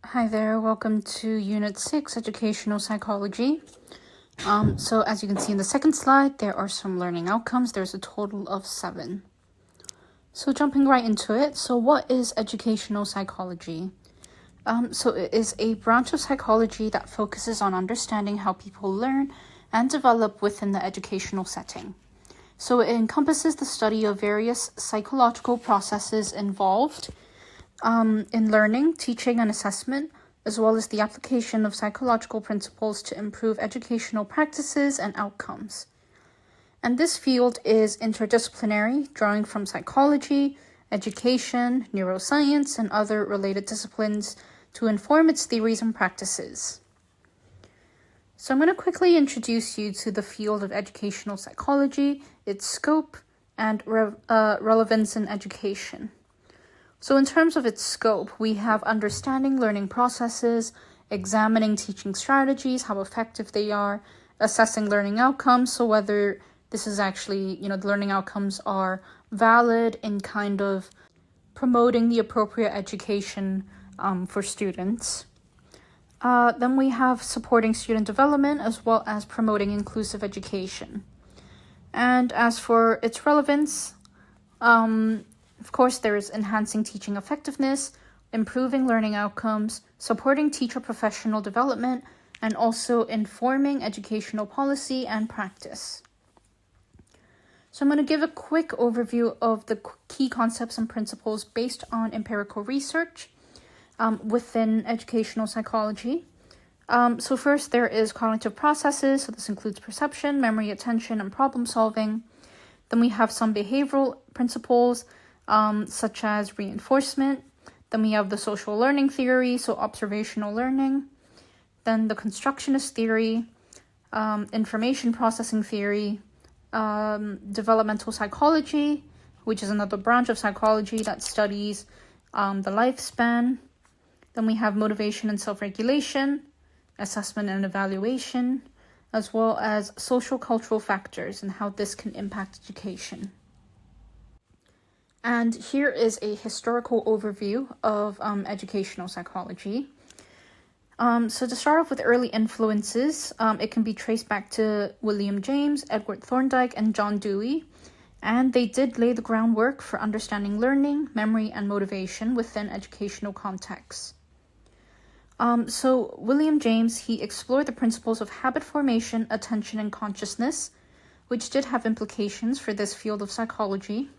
Hi there, welcome to Unit 6, Educational Psychology. So as you can see in the second slide, there are some learning outcomes. There's a total of 7. So jumping right into it, so what is educational psychology? So it is a branch of psychology that focuses on understanding how people learn and develop within the educational setting. So it encompasses the study of various psychological processes involved in learning, teaching, and assessment, as well as the application of psychological principles to improve educational practices and outcomes. And this field is interdisciplinary, drawing from psychology, education, neuroscience, and other related disciplines to inform its theories and practices. So I'm going to quickly introduce you to the field of educational psychology, its scope, and relevance in education. So in terms of its scope, we have understanding learning processes, examining teaching strategies, how effective they are, assessing learning outcomes, so whether this is actually, the learning outcomes are valid in kind of promoting the appropriate education for students. Then we have supporting student development as well as promoting inclusive education. And as for its relevance, of course, there is enhancing teaching effectiveness, improving learning outcomes, supporting teacher professional development, and also informing educational policy and practice. So I'm going to give a quick overview of the key concepts and principles based on empirical research within educational psychology. So first, there is cognitive processes. So this includes perception, memory, attention, and problem solving. Then we have some behavioral principles, such as reinforcement. Then we have the social learning theory, so observational learning. Then the constructionist theory, information processing theory, developmental psychology, which is another branch of psychology that studies the lifespan. Then we have motivation and self-regulation, assessment and evaluation, as well as social cultural factors and how this can impact education. And here is a historical overview of educational psychology. So to start off with early influences, it can be traced back to William James, Edward Thorndike, and John Dewey. And they did lay the groundwork for understanding learning, memory, and motivation within educational contexts. So William James, he explored the principles of habit formation, attention, and consciousness, which did have implications for this field of psychology.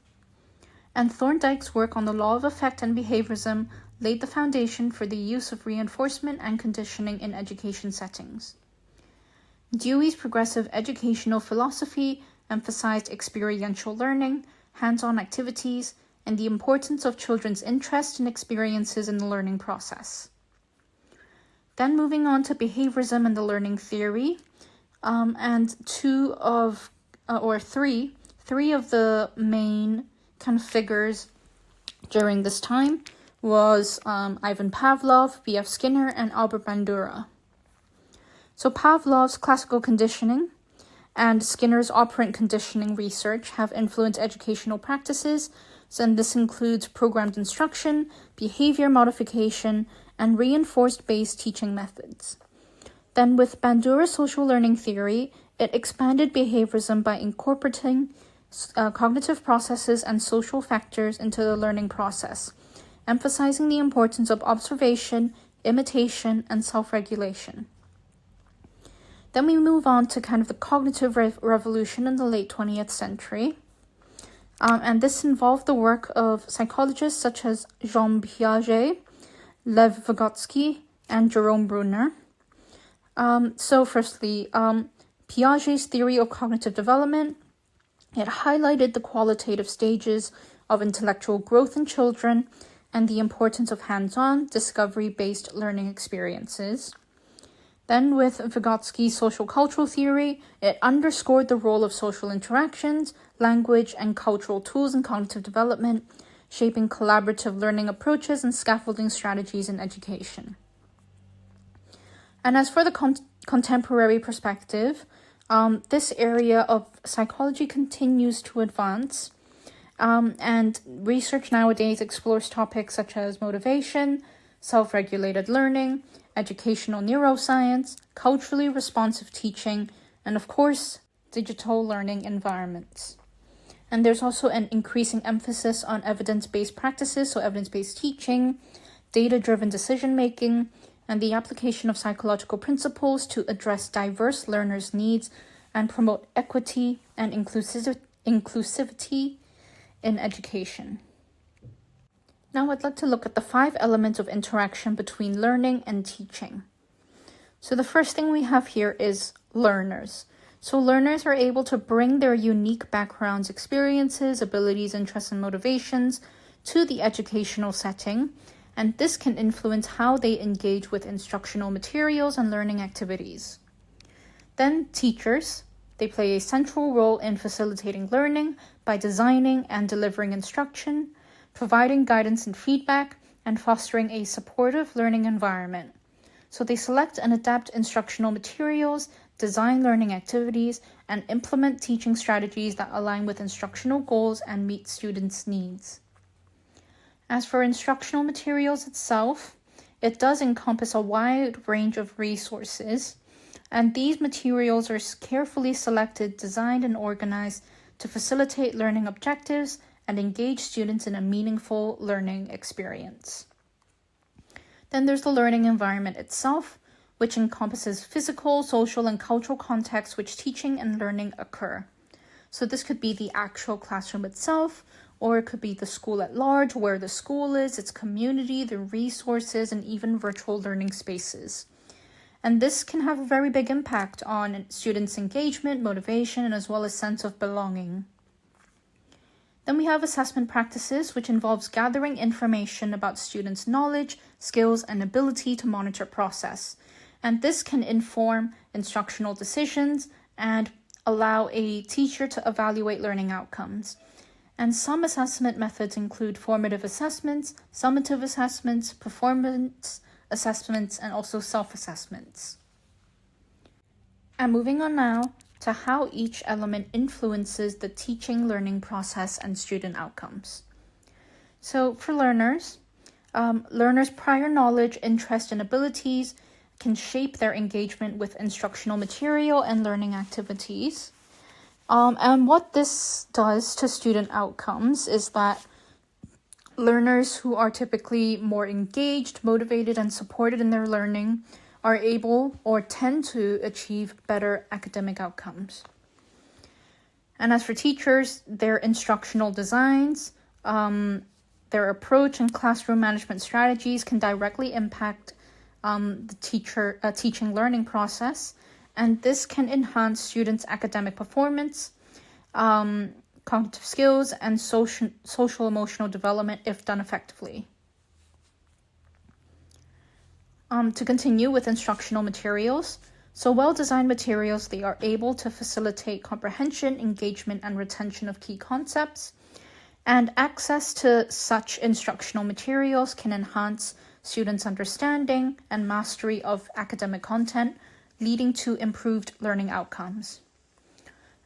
And Thorndike's work on the law of effect and behaviorism laid the foundation for the use of reinforcement and conditioning in education settings. Dewey's progressive educational philosophy emphasized experiential learning, hands-on activities, and the importance of children's interest and experiences in the learning process. Then moving on to behaviorism and the learning theory, and three of the main kind of figures during this time was Ivan Pavlov, B.F. Skinner, and Albert Bandura. So Pavlov's classical conditioning and Skinner's operant conditioning research have influenced educational practices, and this includes programmed instruction, behavior modification, and reinforced-based teaching methods. Then with Bandura's social learning theory, it expanded behaviorism by incorporating cognitive processes and social factors into the learning process, emphasizing the importance of observation, imitation, and self-regulation. Then we move on to kind of the cognitive revolution in the late 20th century. And this involved the work of psychologists such as Jean Piaget, Lev Vygotsky, and Jerome Bruner. So firstly, Piaget's theory of cognitive development, it highlighted the qualitative stages of intellectual growth in children and the importance of hands-on, discovery-based learning experiences. Then with Vygotsky's social cultural theory, it underscored the role of social interactions, language, and cultural tools in cognitive development, shaping collaborative learning approaches and scaffolding strategies in education. And as for the contemporary perspective, this area of psychology continues to advance, and research nowadays explores topics such as motivation, self-regulated learning, educational neuroscience, culturally responsive teaching, and of course, digital learning environments. And there's also an increasing emphasis on evidence-based practices, so evidence-based teaching, data-driven decision-making, and the application of psychological principles to address diverse learners' needs and promote equity and inclusivity in education. Now I'd like to look at the 5 elements of interaction between learning and teaching. So the first thing we have here is learners. So learners are able to bring their unique backgrounds, experiences, abilities, interests, and motivations to the educational setting, and this can influence how they engage with instructional materials and learning activities. Then teachers, they play a central role in facilitating learning by designing and delivering instruction, providing guidance and feedback, and fostering a supportive learning environment. So they select and adapt instructional materials, design learning activities, and implement teaching strategies that align with instructional goals and meet students' needs. As for instructional materials itself, it does encompass a wide range of resources, and these materials are carefully selected, designed, and organized to facilitate learning objectives and engage students in a meaningful learning experience. Then there's the learning environment itself, which encompasses physical, social, and cultural contexts which teaching and learning occur. So this could be the actual classroom itself, or it could be the school at large, where the school is, its community, the resources, and even virtual learning spaces. And this can have a very big impact on students' engagement, motivation, and as well as sense of belonging. Then we have assessment practices, which involves gathering information about students' knowledge, skills, and ability to monitor process. And this can inform instructional decisions and allow a teacher to evaluate learning outcomes. And some assessment methods include formative assessments, summative assessments, performance assessments, and also self-assessments. And moving on now to how each element influences the teaching learning process and student outcomes. So for learners, learners' prior knowledge, interest, and abilities can shape their engagement with instructional material and learning activities. And what this does to student outcomes is that learners who are typically more engaged, motivated, and supported in their learning are able or tend to achieve better academic outcomes. And as for teachers, their instructional designs, their approach and classroom management strategies can directly impact the teaching learning process, and this can enhance students' academic performance, cognitive skills, and social emotional development if done effectively. To continue with instructional materials, so well-designed materials, they are able to facilitate comprehension, engagement, and retention of key concepts, and access to such instructional materials can enhance students' understanding and mastery of academic content, leading to improved learning outcomes.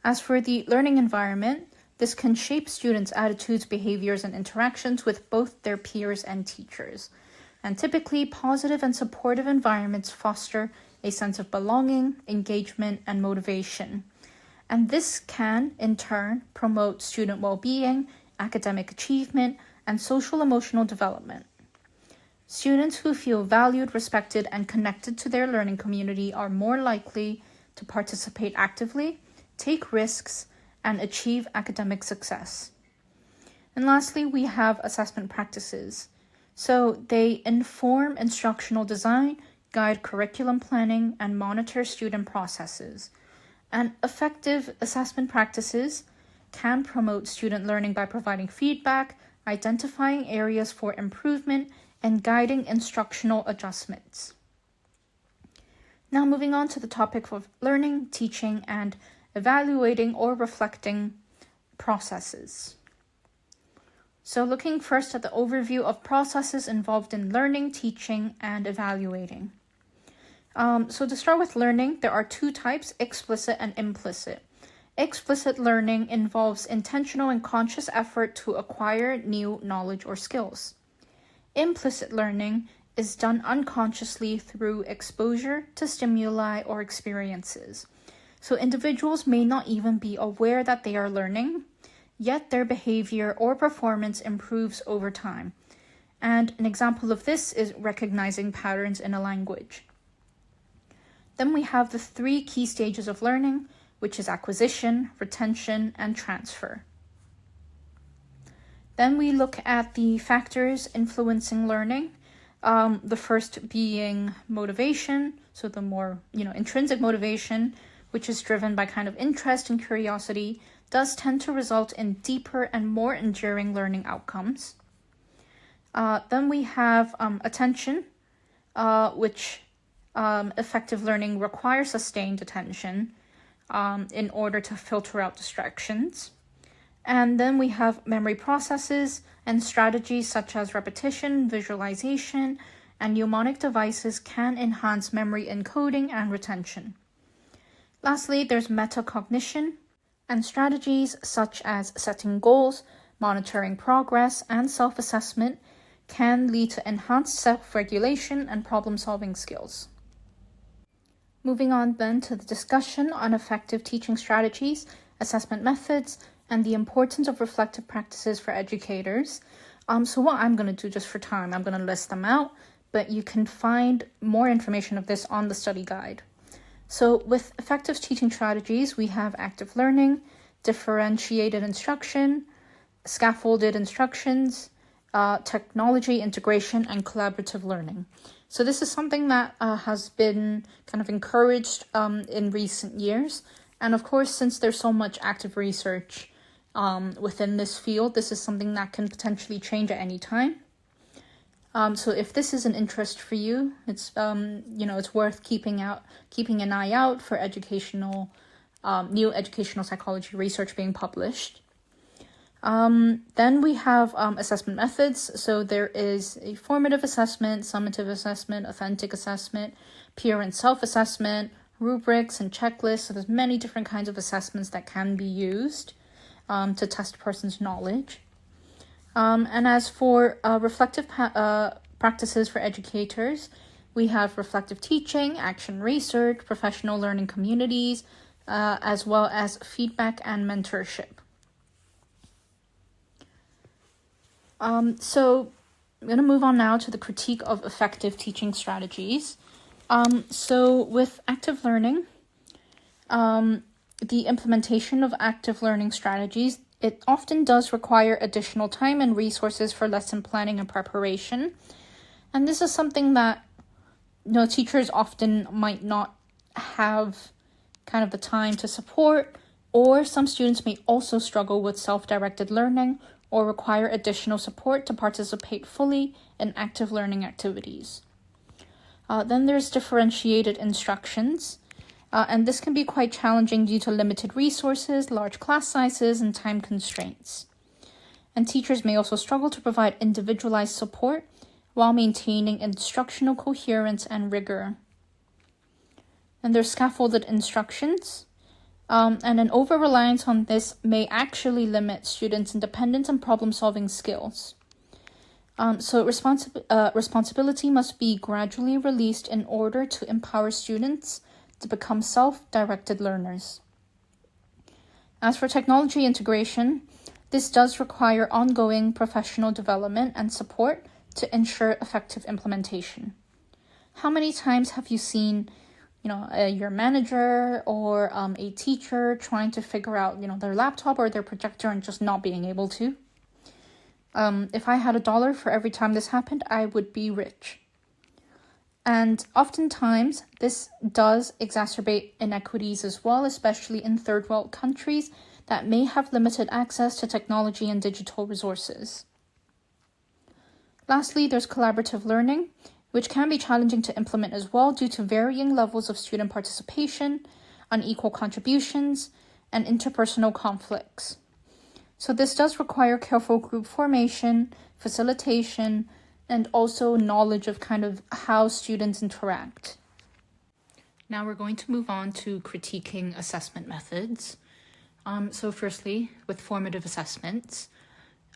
As for the learning environment, this can shape students' attitudes, behaviors, and interactions with both their peers and teachers. And typically, positive and supportive environments foster a sense of belonging, engagement, and motivation. And this can, in turn, promote student well-being, academic achievement, and social emotional development. Students who feel valued, respected, and connected to their learning community are more likely to participate actively, take risks, and achieve academic success. And lastly, we have assessment practices. So they inform instructional design, guide curriculum planning, and monitor student processes. And effective assessment practices can promote student learning by providing feedback, identifying areas for improvement, and guiding instructional adjustments. Now moving on to the topic of learning, teaching, and evaluating or reflecting processes. So looking first at the overview of processes involved in learning, teaching, and evaluating. So to start with learning, there are 2 types, explicit and implicit. Explicit learning involves intentional and conscious effort to acquire new knowledge or skills. Implicit learning is done unconsciously through exposure to stimuli or experiences. So individuals may not even be aware that they are learning, yet their behavior or performance improves over time. And an example of this is recognizing patterns in a language. Then we have the 3 key stages of learning, which is acquisition, retention, and transfer. Then we look at the factors influencing learning. The first being motivation, so the more, intrinsic motivation, which is driven by kind of interest and curiosity, does tend to result in deeper and more enduring learning outcomes. Then we have attention, which effective learning requires sustained attention in order to filter out distractions. And then we have memory processes and strategies such as repetition, visualization, and mnemonic devices can enhance memory encoding and retention. Lastly, there's metacognition, and strategies such as setting goals, monitoring progress, and self-assessment can lead to enhanced self-regulation and problem-solving skills. Moving on then to the discussion on effective teaching strategies, assessment methods, and the importance of reflective practices for educators. So what I'm going to do just for time, I'm going to list them out, but you can find more information of this on the study guide. So with effective teaching strategies, we have active learning, differentiated instruction, scaffolded instructions, technology integration, and collaborative learning. So this is something that has been kind of encouraged in recent years. And of course, since there's so much active research within this field, this is something that can potentially change at any time. So if this is an interest for you, it's it's worth keeping an eye out for new educational psychology research being published. Then we have assessment methods. So there is a formative assessment, summative assessment, authentic assessment, peer and self-assessment, rubrics and checklists. So there's many different kinds of assessments that can be used to test a person's knowledge. And as for reflective practices for educators, we have reflective teaching, action research, professional learning communities, as well as feedback and mentorship. So I'm going to move on now to the critique of effective teaching strategies. So with active learning, the implementation of active learning strategies, it often does require additional time and resources for lesson planning and preparation. And this is something that, teachers often might not have kind of the time to support, or some students may also struggle with self-directed learning or require additional support to participate fully in active learning activities. Then there's differentiated instructions. And this can be quite challenging due to limited resources, large class sizes, and time constraints. And teachers may also struggle to provide individualized support while maintaining instructional coherence and rigor. And there's scaffolded instructions. And an over-reliance on this may actually limit students' independence and problem-solving skills. So responsibility must be gradually released in order to empower students to become self-directed learners. As for technology integration, this does require ongoing professional development and support to ensure effective implementation. How many times have you seen, your manager or a teacher trying to figure out, their laptop or their projector and just not being able to? If I had $1 for every time this happened, I would be rich. And oftentimes, this does exacerbate inequities as well, especially in third world countries that may have limited access to technology and digital resources. Lastly, there's collaborative learning, which can be challenging to implement as well due to varying levels of student participation, unequal contributions, and interpersonal conflicts. So this does require careful group formation, facilitation, and also knowledge of kind of how students interact. Now we're going to move on to critiquing assessment methods. So firstly, with formative assessments,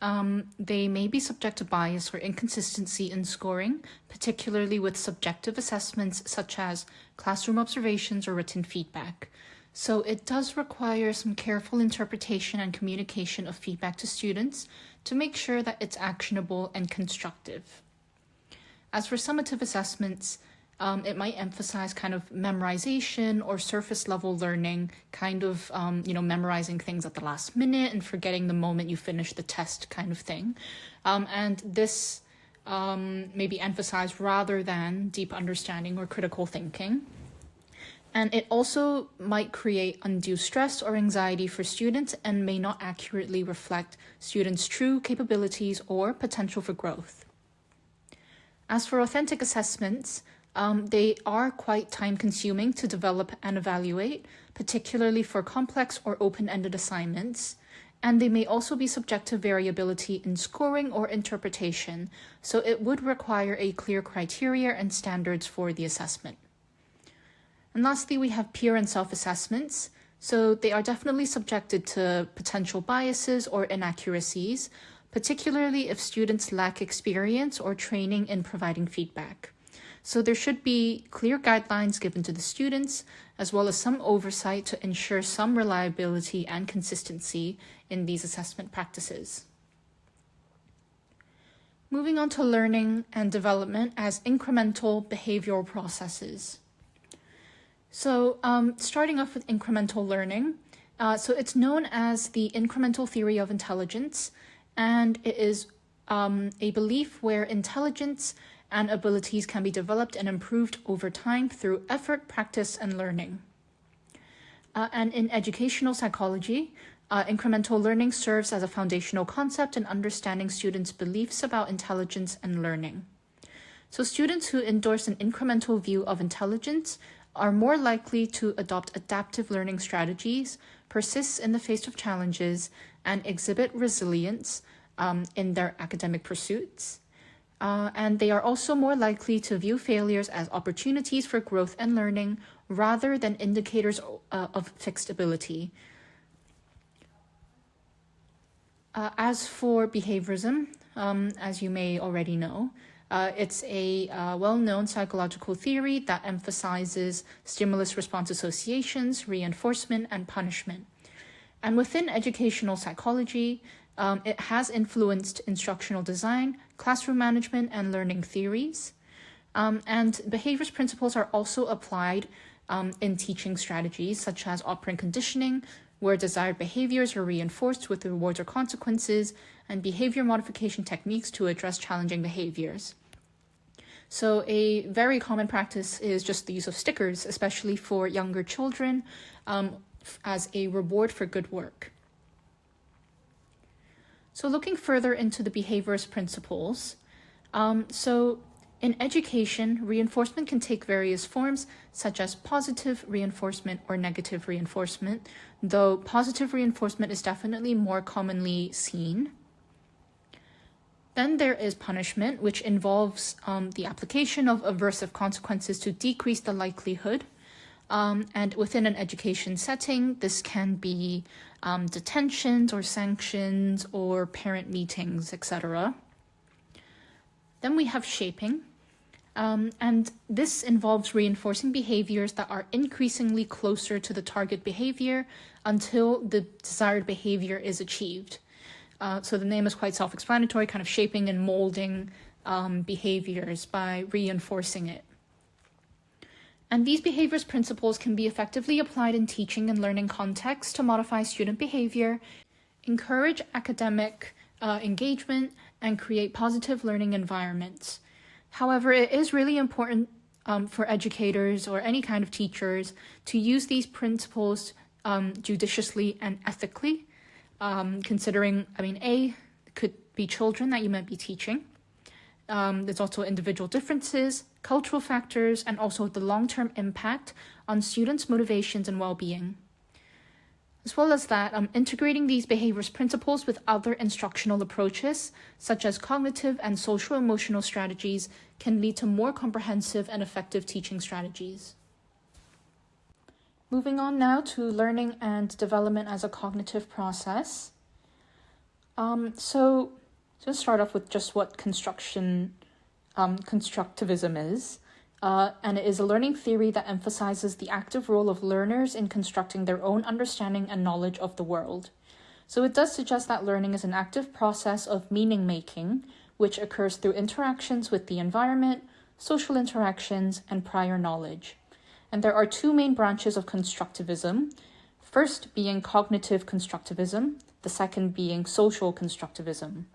They may be subject to bias or inconsistency in scoring, particularly with subjective assessments such as classroom observations or written feedback. So it does require some careful interpretation and communication of feedback to students to make sure that it's actionable and constructive. As for summative assessments, it might emphasize kind of memorization or surface level learning, kind of, memorizing things at the last minute and forgetting the moment you finish the test kind of thing. And this may be emphasized rather than deep understanding or critical thinking. And it also might create undue stress or anxiety for students and may not accurately reflect students' true capabilities or potential for growth. As for authentic assessments, they are quite time-consuming to develop and evaluate, particularly for complex or open-ended assignments, and they may also be subject to variability in scoring or interpretation, so it would require a clear criteria and standards for the assessment. And lastly, we have peer and self-assessments. So they are definitely subjected to potential biases or inaccuracies, particularly if students lack experience or training in providing feedback. So there should be clear guidelines given to the students, as well as some oversight to ensure some reliability and consistency in these assessment practices. Moving on to learning and development as incremental behavioral processes. So starting off with incremental learning, so it's known as the incremental theory of intelligence, and it is a belief where intelligence and abilities can be developed and improved over time through effort, practice, and learning. And in educational psychology, incremental learning serves as a foundational concept in understanding students' beliefs about intelligence and learning. So students who endorse an incremental view of intelligence are more likely to adopt adaptive learning strategies, persist in the face of challenges, and exhibit resilience in their academic pursuits. And they are also more likely to view failures as opportunities for growth and learning rather than indicators of fixed ability. As for behaviorism, as you may already know, it's a well-known psychological theory that emphasizes stimulus-response associations, reinforcement, and punishment. And within educational psychology, it has influenced instructional design, classroom management, and learning theories. And behaviorist principles are also applied in teaching strategies such as operant conditioning, where desired behaviors are reinforced with rewards or consequences, and behavior modification techniques to address challenging behaviors. So a very common practice is just the use of stickers, especially for younger children, as a reward for good work. So looking further into the behaviorist principles, so in education, reinforcement can take various forms, such as positive reinforcement or negative reinforcement, though positive reinforcement is definitely more commonly seen. Then there is punishment, which involves the application of aversive consequences to decrease the likelihood. And within an education setting, this can be detentions or sanctions or parent meetings, etc. Then we have shaping, and this involves reinforcing behaviors that are increasingly closer to the target behavior until the desired behavior is achieved. So the name is quite self-explanatory, kind of shaping and molding behaviors by reinforcing it. And these behaviors principles can be effectively applied in teaching and learning contexts to modify student behavior, encourage academic engagement, and create positive learning environments. However, it is really important for educators or any kind of teachers to use these principles judiciously and ethically, considering, it could be children that you might be teaching. There's also individual differences, cultural factors, and also the long-term impact on students' motivations and well-being. As well as that, integrating these behaviorist principles with other instructional approaches, such as cognitive and social-emotional strategies, can lead to more comprehensive and effective teaching strategies. Moving on now to learning and development as a cognitive process. So to start off with just what constructivism is. And it is a learning theory that emphasizes the active role of learners in constructing their own understanding and knowledge of the world. So it does suggest that learning is an active process of meaning making, which occurs through interactions with the environment, social interactions, and prior knowledge. And there are two main branches of constructivism, first being cognitive constructivism, the second being social constructivism.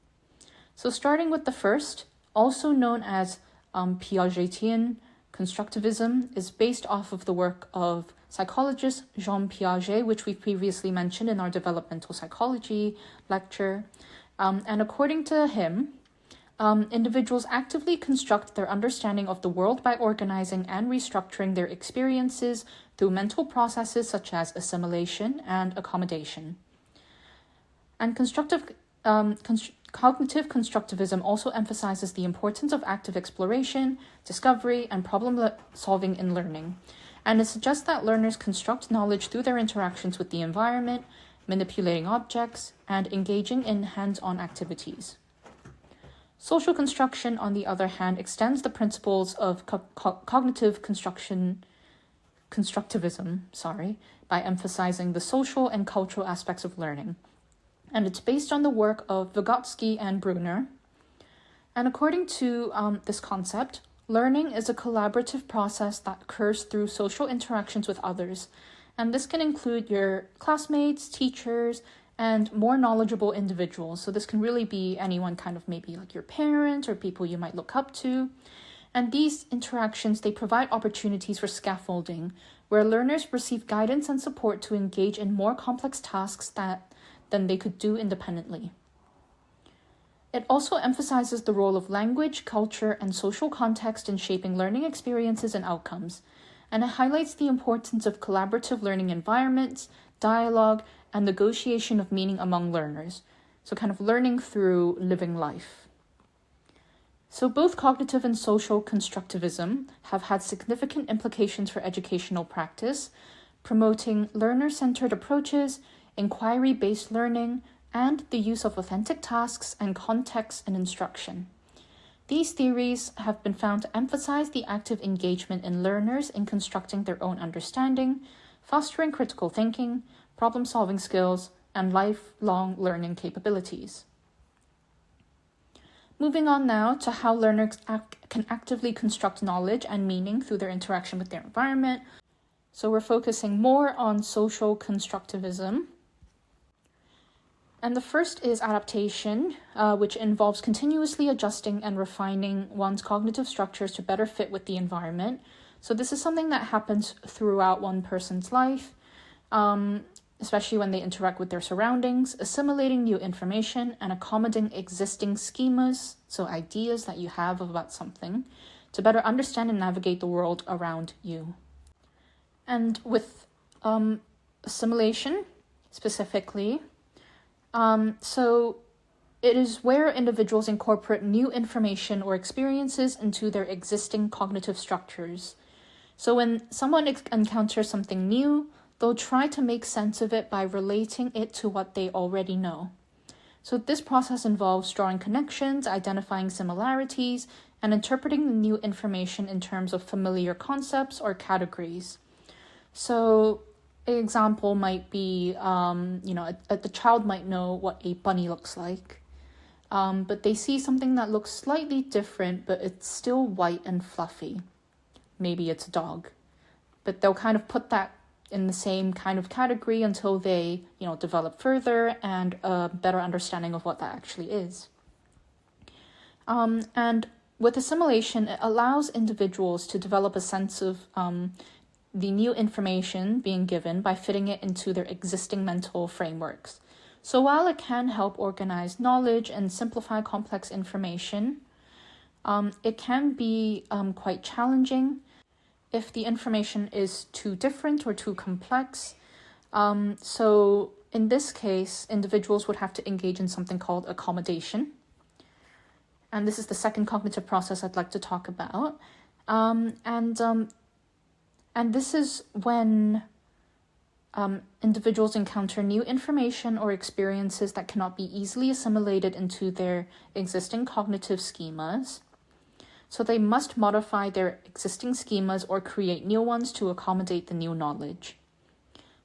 So starting with the first, also known as Piagetian constructivism, is based off of the work of psychologist Jean Piaget, which we previously mentioned in our developmental psychology lecture. And according to him, individuals actively construct their understanding of the world by organizing and restructuring their experiences through mental processes such as assimilation and accommodation. And cognitive constructivism also emphasizes the importance of active exploration, discovery, and problem-solving in learning. And it suggests that learners construct knowledge through their interactions with the environment, manipulating objects, and engaging in hands-on activities. Social construction, on the other hand, extends the principles of cognitive constructivism, by emphasizing the social and cultural aspects of learning. And it's based on the work of Vygotsky and Brunner. And according to this concept, learning is a collaborative process that occurs through social interactions with others. And this can include your classmates, teachers, and more knowledgeable individuals. So this can really be anyone, kind of maybe like your parents or people you might look up to. And these interactions, they provide opportunities for scaffolding, where learners receive guidance and support to engage in more complex tasks than they could do independently. It also emphasizes the role of language, culture, and social context in shaping learning experiences and outcomes, and it highlights the importance of collaborative learning environments, dialogue, and negotiation of meaning among learners, so kind of learning through living life. So both cognitive and social constructivism have had significant implications for educational practice, promoting learner-centered approaches, inquiry-based learning, and the use of authentic tasks and context in instruction. These theories have been found to emphasize the active engagement in learners in constructing their own understanding, fostering critical thinking, problem-solving skills, and lifelong learning capabilities. Moving on now to how learners can actively construct knowledge and meaning through their interaction with their environment. So we're focusing more on social constructivism. And the first is adaptation, which involves continuously adjusting and refining one's cognitive structures to better fit with the environment. So this is something that happens throughout one person's life, especially when they interact with their surroundings, assimilating new information and accommodating existing schemas, so ideas that you have about something, to better understand and navigate the world around you. And with assimilation, specifically, so it is where individuals incorporate new information or experiences into their existing cognitive structures. So when someone encounters something new, they'll try to make sense of it by relating it to what they already know. So this process involves drawing connections, identifying similarities, and interpreting the new information in terms of familiar concepts or categories. So an example might be, the child might know what a bunny looks like, but they see something that looks slightly different, but it's still white and fluffy. Maybe it's a dog, but they'll kind of put that in the same kind of category until they, develop further and a better understanding of what that actually is. And with assimilation, it allows individuals to develop a sense of the new information being given by fitting it into their existing mental frameworks. So while it can help organize knowledge and simplify complex information, it can be quite challenging if the information is too different or too complex. So in this case, individuals would have to engage in something called accommodation. And this is the second cognitive process I'd like to talk about. And this is when Individuals encounter new information or experiences that cannot be easily assimilated into their existing cognitive schemas. So they must modify their existing schemas or create new ones to accommodate the new knowledge.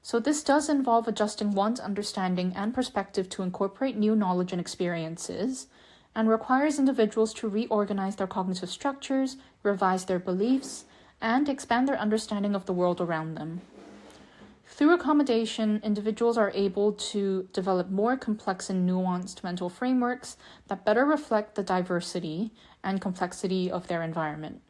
So this does involve adjusting one's understanding and perspective to incorporate new knowledge and experiences, and requires individuals to reorganize their cognitive structures, revise their beliefs, and expand their understanding of the world around them. Through accommodation, individuals are able to develop more complex and nuanced mental frameworks that better reflect the diversity and complexity of their environment.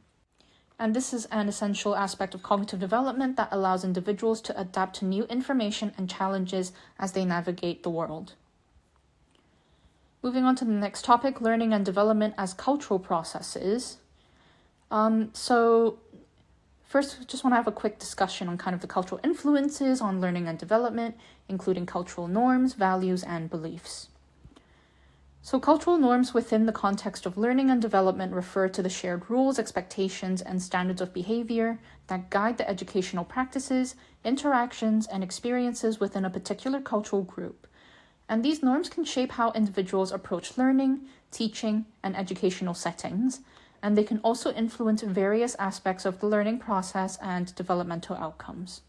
And this is an essential aspect of cognitive development that allows individuals to adapt to new information and challenges as they navigate the world. Moving on to the next topic, learning and development as cultural processes. First, just want to have a quick discussion on kind of the cultural influences on learning and development, including cultural norms, values, and beliefs. So cultural norms within the context of learning and development refer to the shared rules, expectations, and standards of behavior that guide the educational practices, interactions, and experiences within a particular cultural group. And these norms can shape how individuals approach learning, teaching, and educational settings, and they can also influence various aspects of the learning process and developmental outcomes.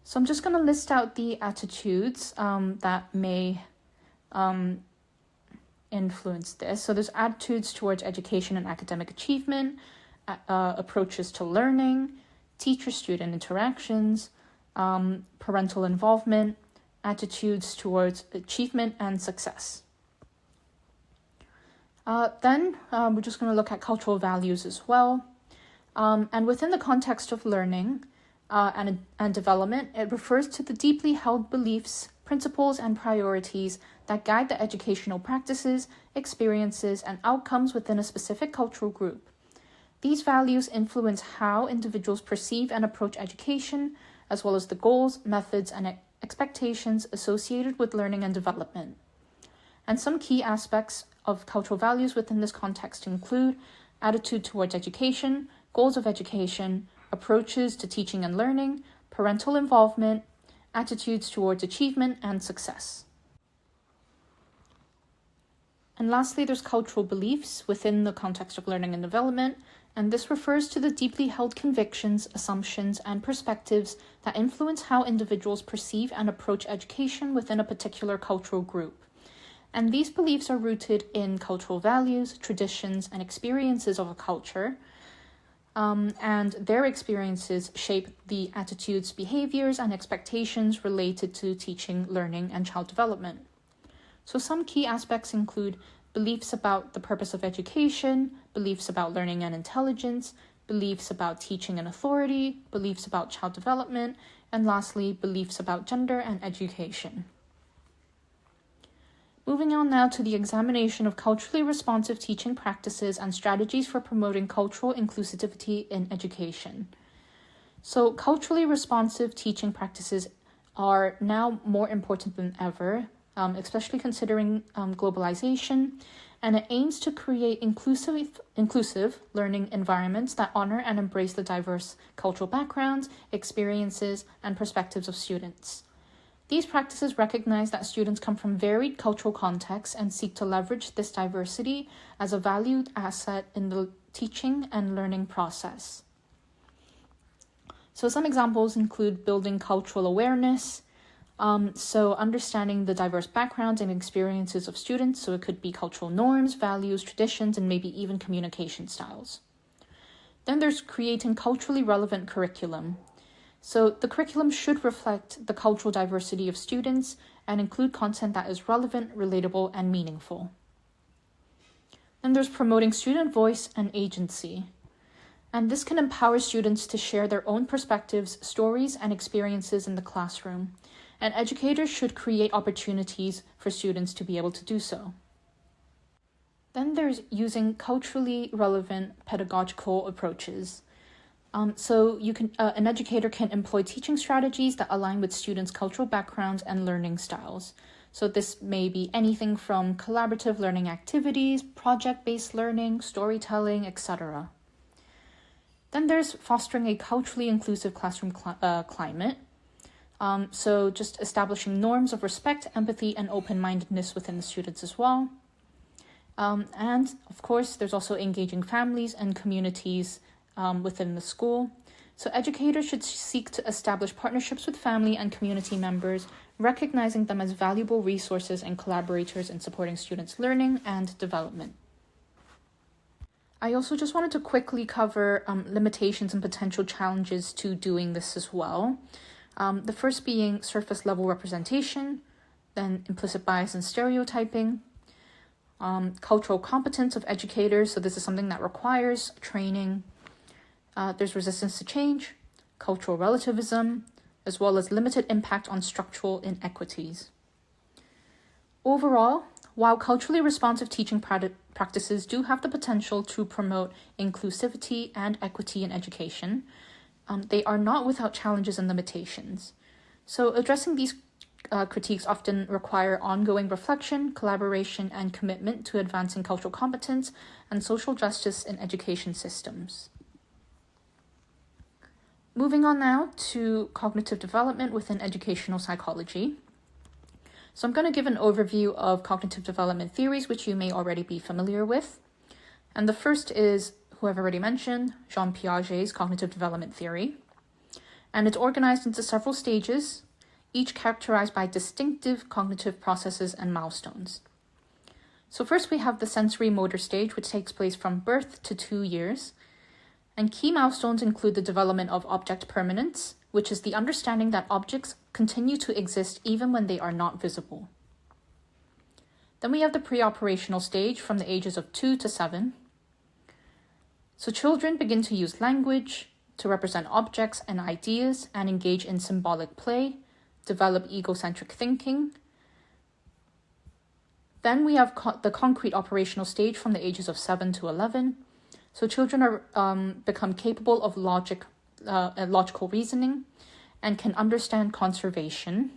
So I'm just going to list out the attitudes that may influence this. So there's attitudes towards education and academic achievement, approaches to learning, teacher-student interactions, parental involvement, attitudes towards achievement and success. Then we're just going to look at cultural values as well. And within the context of learning and development, it refers to the deeply held beliefs, principles, and priorities that guide the educational practices, experiences, and outcomes within a specific cultural group. These values influence how individuals perceive and approach education, as well as the goals, methods, and expectations associated with learning and development. And some key aspects of cultural values within this context include attitude towards education, goals of education, approaches to teaching and learning, parental involvement, attitudes towards achievement and success. And lastly, there's cultural beliefs within the context of learning and development, and this refers to the deeply held convictions, assumptions, and perspectives that influence how individuals perceive and approach education within a particular cultural group. And these beliefs are rooted in cultural values, traditions, and experiences of a culture, and their experiences shape the attitudes, behaviors, and expectations related to teaching, learning, and child development. So some key aspects include beliefs about the purpose of education, beliefs about learning and intelligence, beliefs about teaching and authority, beliefs about child development, and lastly, beliefs about gender and education. Moving on now to the examination of culturally responsive teaching practices and strategies for promoting cultural inclusivity in education. So culturally responsive teaching practices are now more important than ever, especially considering globalization, and it aims to create inclusive learning environments that honor and embrace the diverse cultural backgrounds, experiences, and perspectives of students. These practices recognize that students come from varied cultural contexts and seek to leverage this diversity as a valued asset in the teaching and learning process. So some examples include building cultural awareness, so understanding the diverse backgrounds and experiences of students, so it could be cultural norms, values, traditions, and maybe even communication styles. Then there's creating culturally relevant curriculum. So the curriculum should reflect the cultural diversity of students and include content that is relevant, relatable, and meaningful. Then there's promoting student voice and agency. And this can empower students to share their own perspectives, stories, and experiences in the classroom. And educators should create opportunities for students to be able to do so. Then there's using culturally relevant pedagogical approaches. So an educator can employ teaching strategies that align with students' cultural backgrounds and learning styles. So this may be anything from collaborative learning activities, project-based learning, storytelling, etc. Then there's fostering a culturally inclusive classroom climate. So just establishing norms of respect, empathy, and open-mindedness within the students as well. And of course, there's also engaging families and communities within the school. So educators should seek to establish partnerships with family and community members, recognizing them as valuable resources and collaborators in supporting students' learning and development. I also just wanted to quickly cover limitations and potential challenges to doing this as well. The first being surface level representation, then implicit bias and stereotyping, cultural competence of educators, so this is something that requires training. There's resistance to change, cultural relativism, as well as limited impact on structural inequities. Overall, while culturally responsive teaching practices do have the potential to promote inclusivity and equity in education, they are not without challenges and limitations. So addressing these critiques often require ongoing reflection, collaboration, and commitment to advancing cultural competence and social justice in education systems. Moving on now to cognitive development within educational psychology. So I'm going to give an overview of cognitive development theories, which you may already be familiar with. And the first is, who I've already mentioned, Jean Piaget's cognitive development theory. And it's organized into several stages, each characterized by distinctive cognitive processes and milestones. So first we have the sensory motor stage, which takes place from birth to 2 years. And key milestones include the development of object permanence, which is the understanding that objects continue to exist even when they are not visible. Then we have the pre-operational stage from the ages of 2 to 7. So children begin to use language to represent objects and ideas and engage in symbolic play, develop egocentric thinking. Then we have the concrete operational stage from the ages of 7 to 11. So children are become capable of logical reasoning and can understand conservation.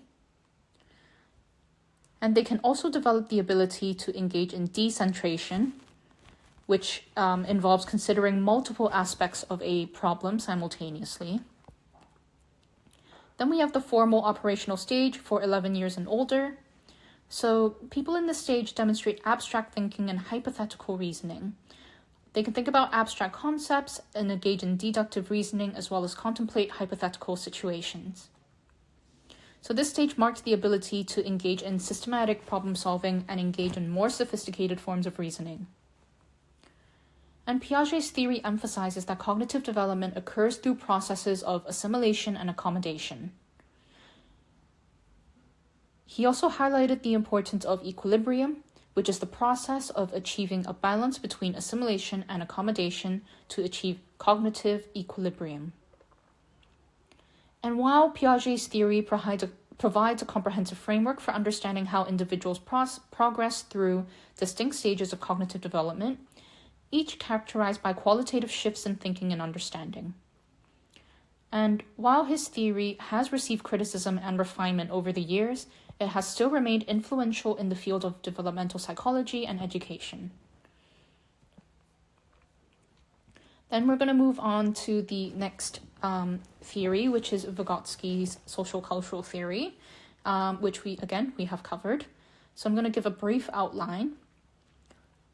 And they can also develop the ability to engage in decentration, which involves considering multiple aspects of a problem simultaneously. Then we have the formal operational stage for 11 years and older. So people in this stage demonstrate abstract thinking and hypothetical reasoning. They can think about abstract concepts and engage in deductive reasoning as well as contemplate hypothetical situations. So this stage marked the ability to engage in systematic problem solving and engage in more sophisticated forms of reasoning. And Piaget's theory emphasizes that cognitive development occurs through processes of assimilation and accommodation. He also highlighted the importance of equilibrium, which is the process of achieving a balance between assimilation and accommodation to achieve cognitive equilibrium. And while Piaget's theory provides a comprehensive framework for understanding how individuals progress through distinct stages of cognitive development, each characterized by qualitative shifts in thinking and understanding. And while his theory has received criticism and refinement over the years, it has still remained influential in the field of developmental psychology and education. Then we're going to move on to the next theory, which is Vygotsky's social cultural theory, which we have covered. So I'm going to give a brief outline.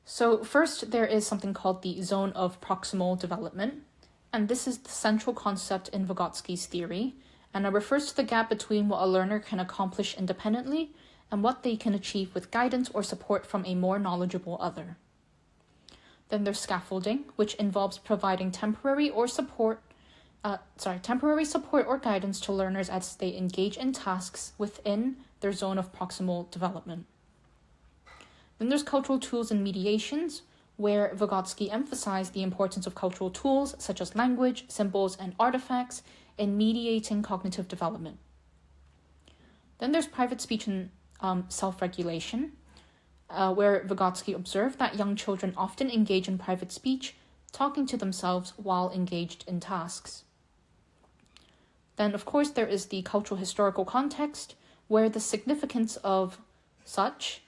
So first, there is something called the zone of proximal development, and this is the central concept in Vygotsky's theory, and it refers to the gap between what a learner can accomplish independently and what they can achieve with guidance or support from a more knowledgeable other. Then there's scaffolding, which involves providing temporary support or guidance to learners as they engage in tasks within their zone of proximal development. Then there's cultural tools and mediations, where Vygotsky emphasized the importance of cultural tools such as language, symbols, and artifacts in mediating cognitive development. Then there's private speech and self-regulation, where Vygotsky observed that young children often engage in private speech, talking to themselves while engaged in tasks. Then, of course, there is the cultural historical context, where the significance of such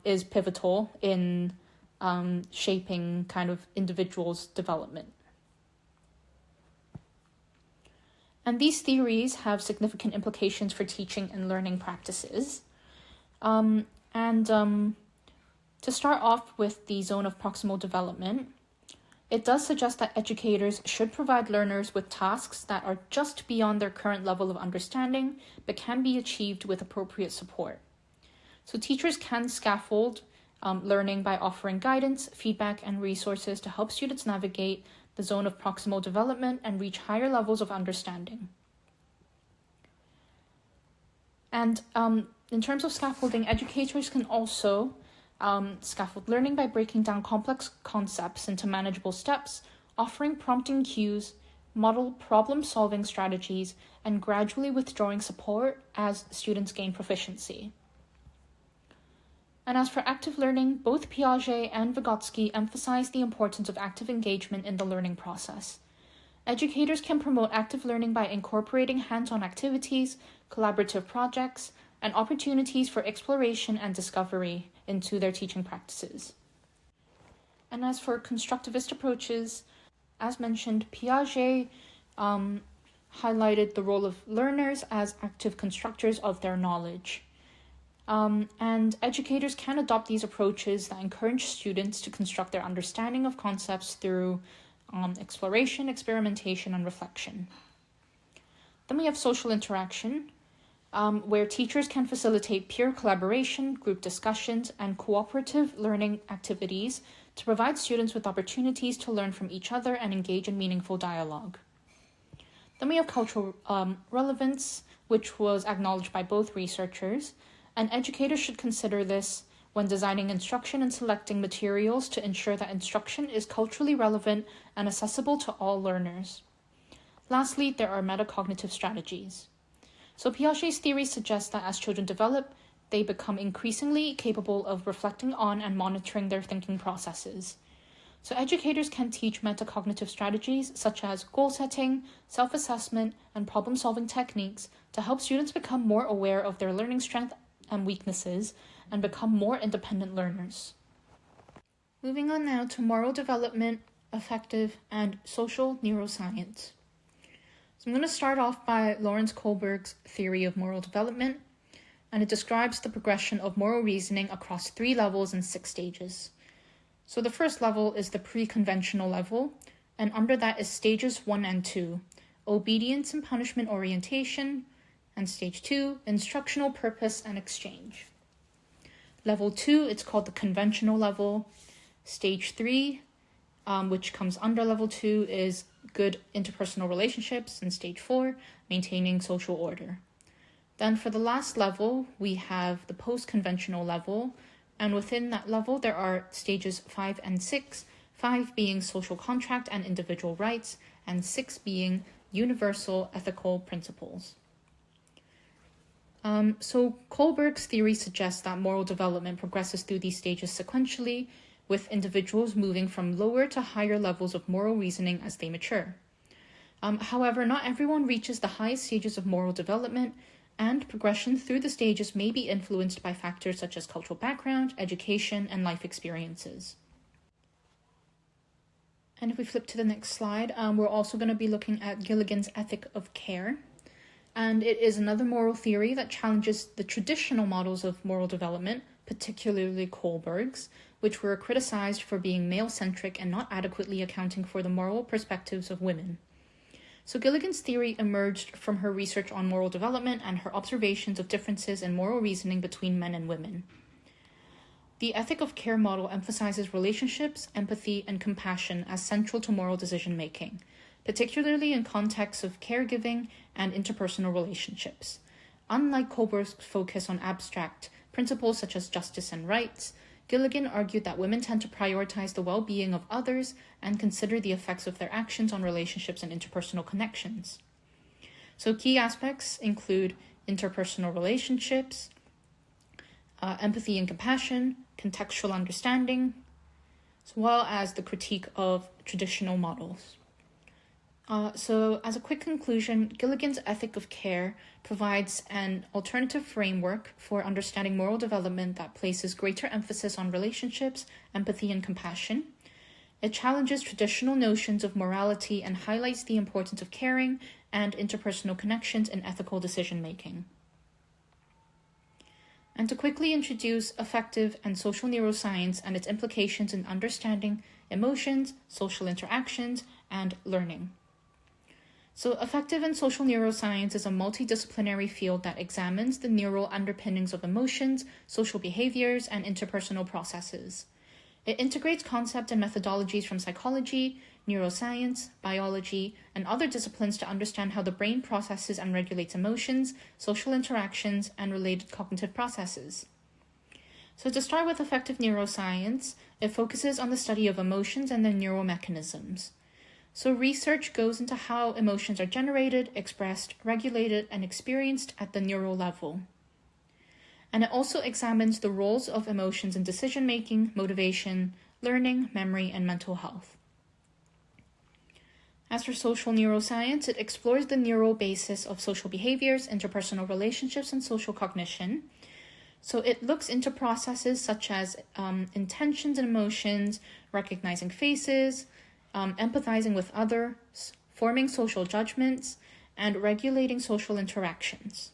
is pivotal in shaping kind of individuals' development. And these theories have significant implications for teaching and learning practices. To start off with the zone of proximal development, it does suggest that educators should provide learners with tasks that are just beyond their current level of understanding, but can be achieved with appropriate support. So teachers can scaffold learning by offering guidance, feedback, and resources to help students navigate the zone of proximal development and reach higher levels of understanding. And in terms of scaffolding, educators can also scaffold learning by breaking down complex concepts into manageable steps, offering prompting cues, model problem-solving strategies, and gradually withdrawing support as students gain proficiency. And as for active learning, both Piaget and Vygotsky emphasize the importance of active engagement in the learning process. Educators can promote active learning by incorporating hands-on activities, collaborative projects, and opportunities for exploration and discovery into their teaching practices. And as for constructivist approaches, as mentioned, Piaget highlighted the role of learners as active constructors of their knowledge. And educators can adopt these approaches that encourage students to construct their understanding of concepts through exploration, experimentation, and reflection. Then we have social interaction, where teachers can facilitate peer collaboration, group discussions, and cooperative learning activities to provide students with opportunities to learn from each other and engage in meaningful dialogue. Then we have cultural relevance, which was acknowledged by both researchers, and educators should consider this when designing instruction and selecting materials to ensure that instruction is culturally relevant and accessible to all learners. Lastly, there are metacognitive strategies. So Piaget's theory suggests that as children develop, they become increasingly capable of reflecting on and monitoring their thinking processes. So educators can teach metacognitive strategies such as goal setting, self-assessment, and problem-solving techniques to help students become more aware of their learning strengths and weaknesses and become more independent learners. Moving on now to moral development, affective, and social neuroscience. So I'm going to start off by Lawrence Kohlberg's theory of moral development, and it describes the progression of moral reasoning across 3 levels and 6 stages. So the first level is the pre-conventional level, and under that is stages 1 and 2, obedience and punishment orientation, and stage 2, instructional purpose and exchange. Level 2, it's called the conventional level. Stage 3, which comes under level 2, is good interpersonal relationships, and stage 4, maintaining social order. Then for the last level, we have the post-conventional level, and within that level there are stages 5 and 6, 5 being social contract and individual rights, and 6 being universal ethical principles. So Kohlberg's theory suggests that moral development progresses through these stages sequentially, with individuals moving from lower to higher levels of moral reasoning as they mature. However, not everyone reaches the highest stages of moral development, and progression through the stages may be influenced by factors such as cultural background, education, and life experiences. And if we flip to the next slide, we're also going to be looking at Gilligan's ethic of care. And it is another moral theory that challenges the traditional models of moral development, particularly Kohlberg's, which were criticized for being male-centric and not adequately accounting for the moral perspectives of women. So Gilligan's theory emerged from her research on moral development and her observations of differences in moral reasoning between men and women. The ethic of care model emphasizes relationships, empathy, and compassion as central to moral decision-making, particularly in contexts of caregiving and interpersonal relationships. Unlike Kohlberg's focus on abstract principles such as justice and rights, Gilligan argued that women tend to prioritize the well-being of others and consider the effects of their actions on relationships and interpersonal connections. So key aspects include interpersonal relationships, empathy and compassion, contextual understanding, as well as the critique of traditional models. So as a quick conclusion, Gilligan's ethic of care provides an alternative framework for understanding moral development that places greater emphasis on relationships, empathy, and compassion. It challenges traditional notions of morality and highlights the importance of caring and interpersonal connections in ethical decision-making. And to quickly introduce affective and social neuroscience and its implications in understanding emotions, social interactions, and learning. So affective and social neuroscience is a multidisciplinary field that examines the neural underpinnings of emotions, social behaviors, and interpersonal processes. It integrates concepts and methodologies from psychology, neuroscience, biology, and other disciplines to understand how the brain processes and regulates emotions, social interactions, and related cognitive processes. So to start with affective neuroscience, it focuses on the study of emotions and their neural mechanisms. So research goes into how emotions are generated, expressed, regulated, and experienced at the neural level. And it also examines the roles of emotions in decision-making, motivation, learning, memory, and mental health. As for social neuroscience, it explores the neural basis of social behaviors, interpersonal relationships, and social cognition. So it looks into processes such as intentions and emotions, recognizing faces, empathizing with others, forming social judgments, and regulating social interactions.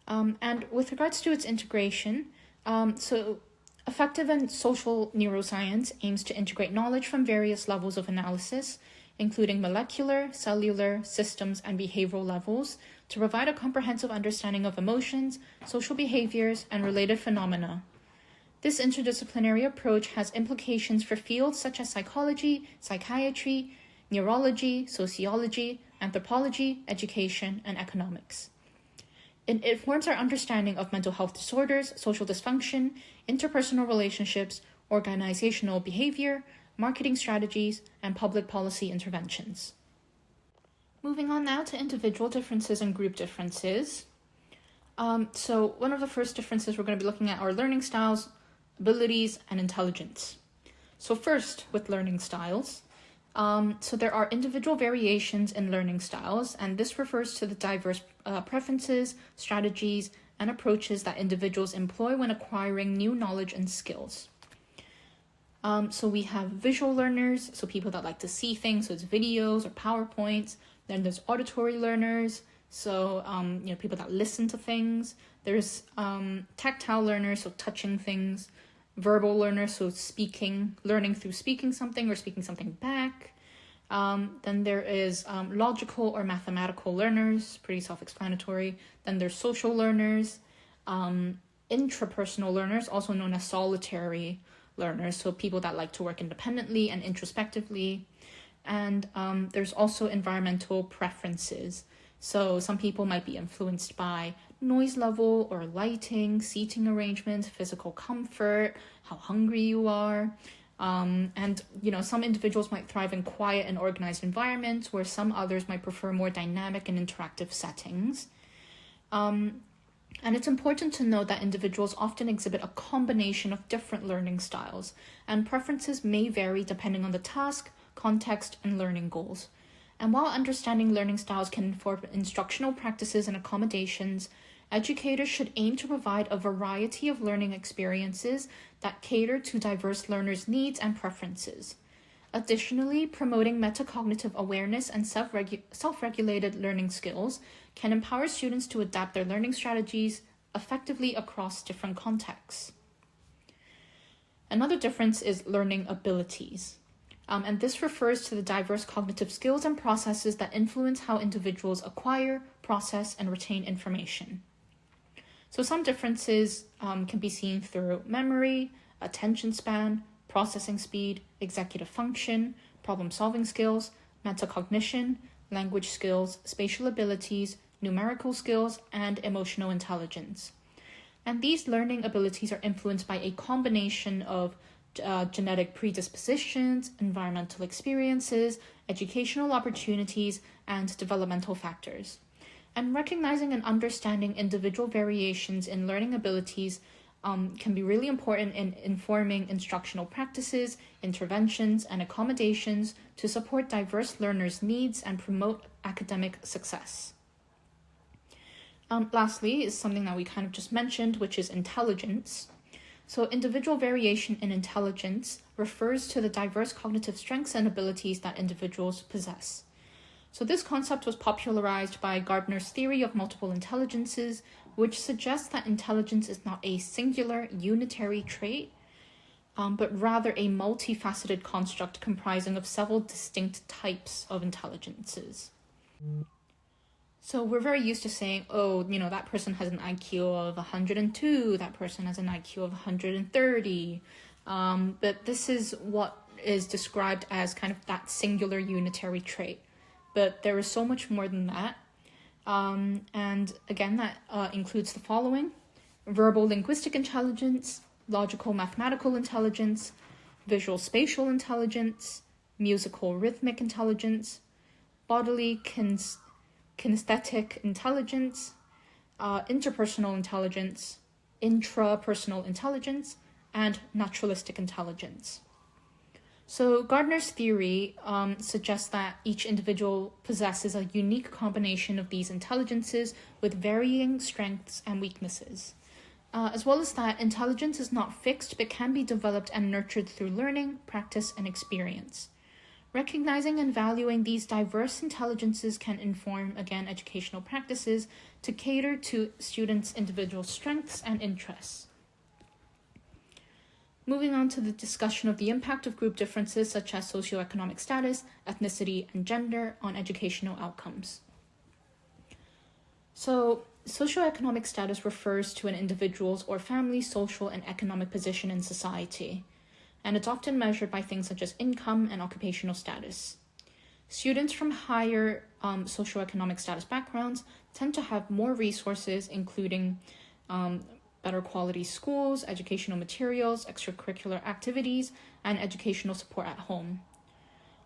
And with regards to its integration, so affective and social neuroscience aims to integrate knowledge from various levels of analysis, including molecular, cellular, systems, and behavioral levels, to provide a comprehensive understanding of emotions, social behaviors, and related phenomena. This interdisciplinary approach has implications for fields such as psychology, psychiatry, neurology, sociology, anthropology, education, and economics. It informs our understanding of mental health disorders, social dysfunction, interpersonal relationships, organizational behavior, marketing strategies, and public policy interventions. Moving on now to individual differences and group differences. So one of the first differences we're going to be looking at are learning styles, abilities, and intelligence. So first, with learning styles, so there are individual variations in learning styles, and this refers to the diverse preferences, strategies, and approaches that individuals employ when acquiring new knowledge and skills. So we have visual learners, so people that like to see things, so it's videos or PowerPoints. Then there's auditory learners, so people that listen to things. There's tactile learners, so touching things. Verbal learners, so learning through speaking something or speaking something back. Then there is logical or mathematical learners, pretty self-explanatory. Then there's social learners, intrapersonal learners, also known as solitary learners, so people that like to work independently and introspectively. And there's also environmental preferences. So some people might be influenced by noise level or lighting, seating arrangements, physical comfort, how hungry you are. And some individuals might thrive in quiet and organized environments, where some others might prefer more dynamic and interactive settings. And it's important to note that individuals often exhibit a combination of different learning styles, and preferences may vary depending on the task, context, and learning goals. And while understanding learning styles can inform instructional practices and accommodations, educators should aim to provide a variety of learning experiences that cater to diverse learners' needs and preferences. Additionally, promoting metacognitive awareness and self-regulated learning skills can empower students to adapt their learning strategies effectively across different contexts. Another difference is learning abilities. And this refers to the diverse cognitive skills and processes that influence how individuals acquire, process, and retain information. So some differences can be seen through memory, attention span, processing speed, executive function, problem-solving skills, metacognition, language skills, spatial abilities, numerical skills, and emotional intelligence. And these learning abilities are influenced by a combination of genetic predispositions, environmental experiences, educational opportunities, and developmental factors. And recognizing and understanding individual variations in learning abilities can be really important in informing instructional practices, interventions, and accommodations to support diverse learners' needs and promote academic success. Lastly is something that we kind of just mentioned, which is intelligence. So individual variation in intelligence refers to the diverse cognitive strengths and abilities that individuals possess. So this concept was popularized by Gardner's theory of multiple intelligences, which suggests that intelligence is not a singular, unitary trait, but rather a multifaceted construct comprising of several distinct types of intelligences. So we're very used to saying, oh, that person has an IQ of 102, that person has an IQ of 130. But this is what is described as kind of that singular unitary trait. But there is so much more than that. And again, that includes the following: verbal linguistic intelligence, logical mathematical intelligence, visual spatial intelligence, musical rhythmic intelligence, bodily kinesthetic intelligence, interpersonal intelligence, intrapersonal intelligence, and naturalistic intelligence. So Gardner's theory suggests that each individual possesses a unique combination of these intelligences with varying strengths and weaknesses. As well as that, intelligence is not fixed but can be developed and nurtured through learning, practice, and experience. Recognizing and valuing these diverse intelligences can inform, again, educational practices to cater to students' individual strengths and interests. Moving on to the discussion of the impact of group differences such as socioeconomic status, ethnicity, and gender on educational outcomes. So, socioeconomic status refers to an individual's or family's social and economic position in society, and it's often measured by things such as income and occupational status. Students from higher socioeconomic status backgrounds tend to have more resources, including better quality schools, educational materials, extracurricular activities, and educational support at home.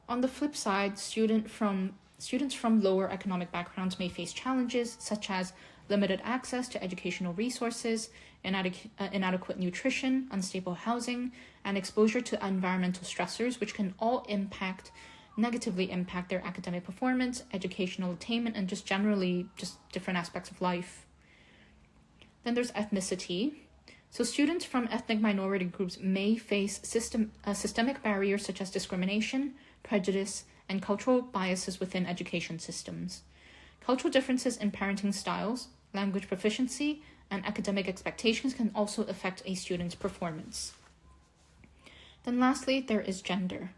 On the flip side, students from lower economic backgrounds may face challenges such as limited access to educational resources, inadequate nutrition, unstable housing, and exposure to environmental stressors, which can all negatively impact their academic performance, educational attainment, and just generally different aspects of life. Then there's ethnicity. So students from ethnic minority groups may face systemic barriers such as discrimination, prejudice, and cultural biases within education systems. Cultural differences in parenting styles, language proficiency, and academic expectations can also affect a student's performance. Then lastly, there is gender.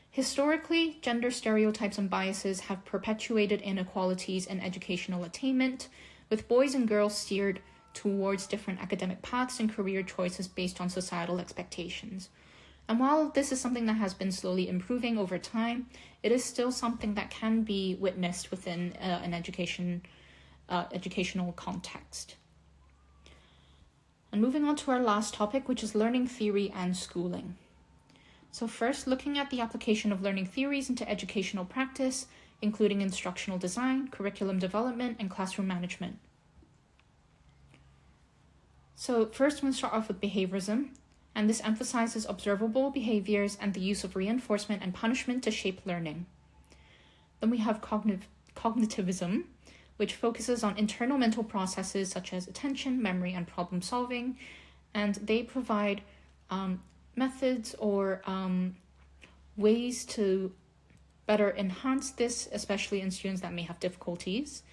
Historically, gender stereotypes and biases have perpetuated inequalities in educational attainment, with boys and girls steered towards different academic paths and career choices based on societal expectations. And while this is something that has been slowly improving over time, it is still something that can be witnessed within an educational context. And moving on to our last topic, which is learning theory and schooling. So first, looking at the application of learning theories into educational practice, including instructional design, curriculum development, and classroom management. So first, I'm going to start off with behaviorism, and this emphasizes observable behaviors and the use of reinforcement and punishment to shape learning. Then we have cognitivism, which focuses on internal mental processes such as attention, memory, and problem solving, and they provide methods or ways to better enhance this, especially in students that may have difficulties,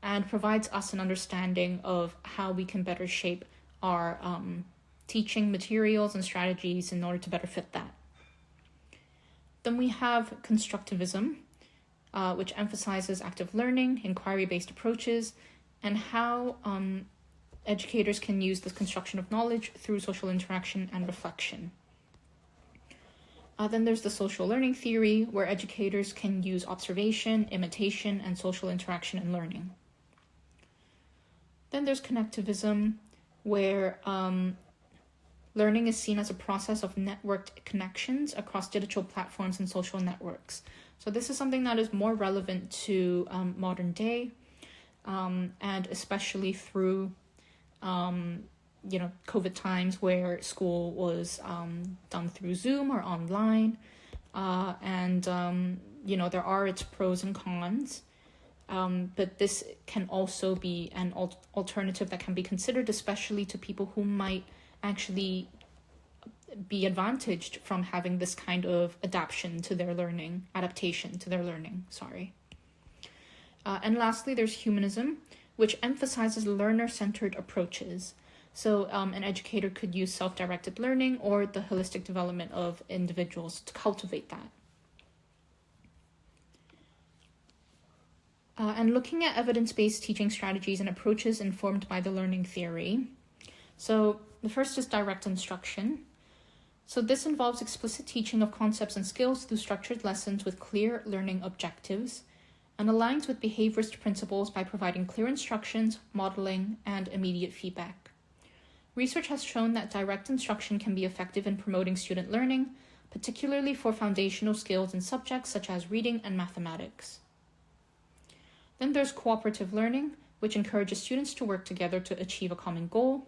and provides us an understanding of how we can better shape our teaching materials and strategies in order to better fit that. Then we have constructivism, which emphasizes active learning, inquiry-based approaches, and how educators can use the construction of knowledge through social interaction and reflection. Then there's the social learning theory, where educators can use observation, imitation, and social interaction in learning. Then there's connectivism, where learning is seen as a process of networked connections across digital platforms and social networks. So this is something that is more relevant to modern day, and especially through COVID times where school was done through Zoom or online, and there are its pros and cons, but this can also be an alternative that can be considered, especially to people who might actually be advantaged from having this kind of adaptation to their learning. And lastly, there's humanism, which emphasizes learner-centered approaches. So an educator could use self-directed learning or the holistic development of individuals to cultivate that. And looking at evidence-based teaching strategies and approaches informed by the learning theory. So the first is direct instruction. So this involves explicit teaching of concepts and skills through structured lessons with clear learning objectives, and aligns with behaviorist principles by providing clear instructions, modeling, and immediate feedback. Research has shown that direct instruction can be effective in promoting student learning, particularly for foundational skills in subjects such as reading and mathematics. Then there's cooperative learning, which encourages students to work together to achieve a common goal,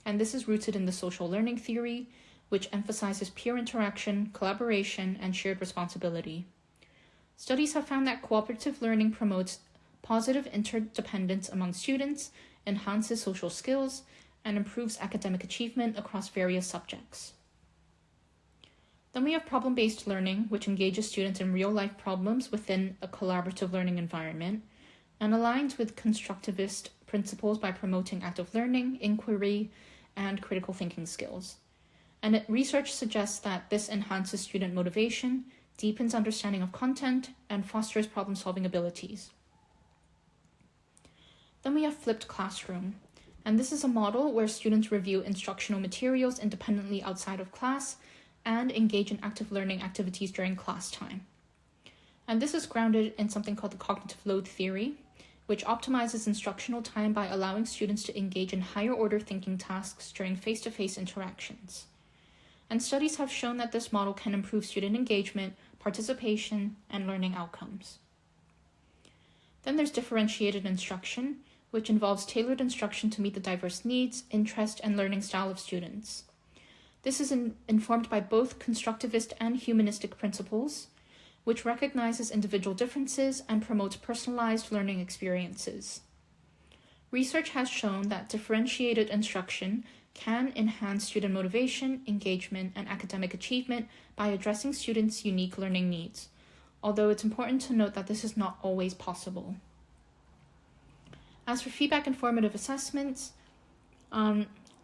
and this is rooted in the social learning theory, which emphasizes peer interaction, collaboration, and shared responsibility. Studies have found that cooperative learning promotes positive interdependence among students, enhances social skills, and improves academic achievement across various subjects. Then we have problem-based learning, which engages students in real-life problems within a collaborative learning environment, and aligns with constructivist principles by promoting active learning, inquiry, and critical thinking skills. And research suggests that this enhances student motivation, deepens understanding of content, and fosters problem-solving abilities. Then we have flipped classroom, and this is a model where students review instructional materials independently outside of class and engage in active learning activities during class time. And this is grounded in something called the cognitive load theory, which optimizes instructional time by allowing students to engage in higher-order thinking tasks during face-to-face interactions. And studies have shown that this model can improve student engagement, participation, and learning outcomes. Then there's differentiated instruction, which involves tailored instruction to meet the diverse needs, interest, and learning style of students. This is informed by both constructivist and humanistic principles, which recognizes individual differences and promotes personalized learning experiences. Research has shown that differentiated instruction can enhance student motivation, engagement, and academic achievement by addressing students' unique learning needs, although it's important to note that this is not always possible. As for feedback and formative assessments,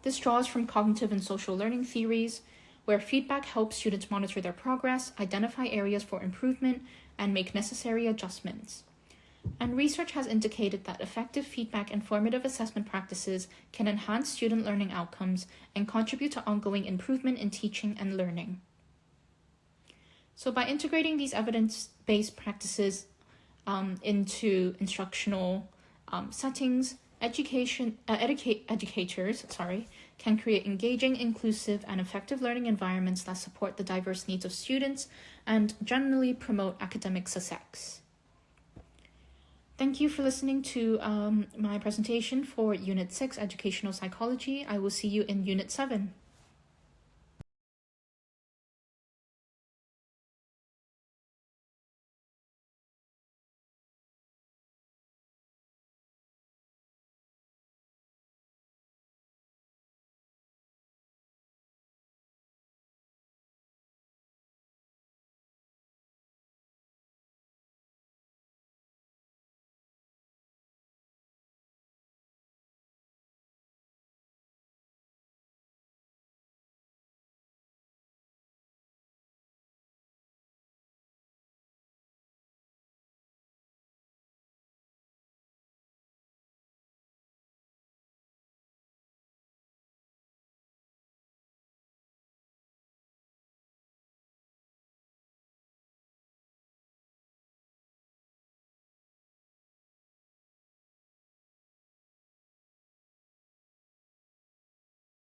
this draws from cognitive and social learning theories, where feedback helps students monitor their progress, identify areas for improvement, and make necessary adjustments. And research has indicated that effective feedback and formative assessment practices can enhance student learning outcomes and contribute to ongoing improvement in teaching and learning. So by integrating these evidence-based practices into instructional settings, educators can create engaging, inclusive, and effective learning environments that support the diverse needs of students and generally promote academic success. Thank you for listening to my presentation for Unit 6, Educational Psychology. I will see you in Unit 7.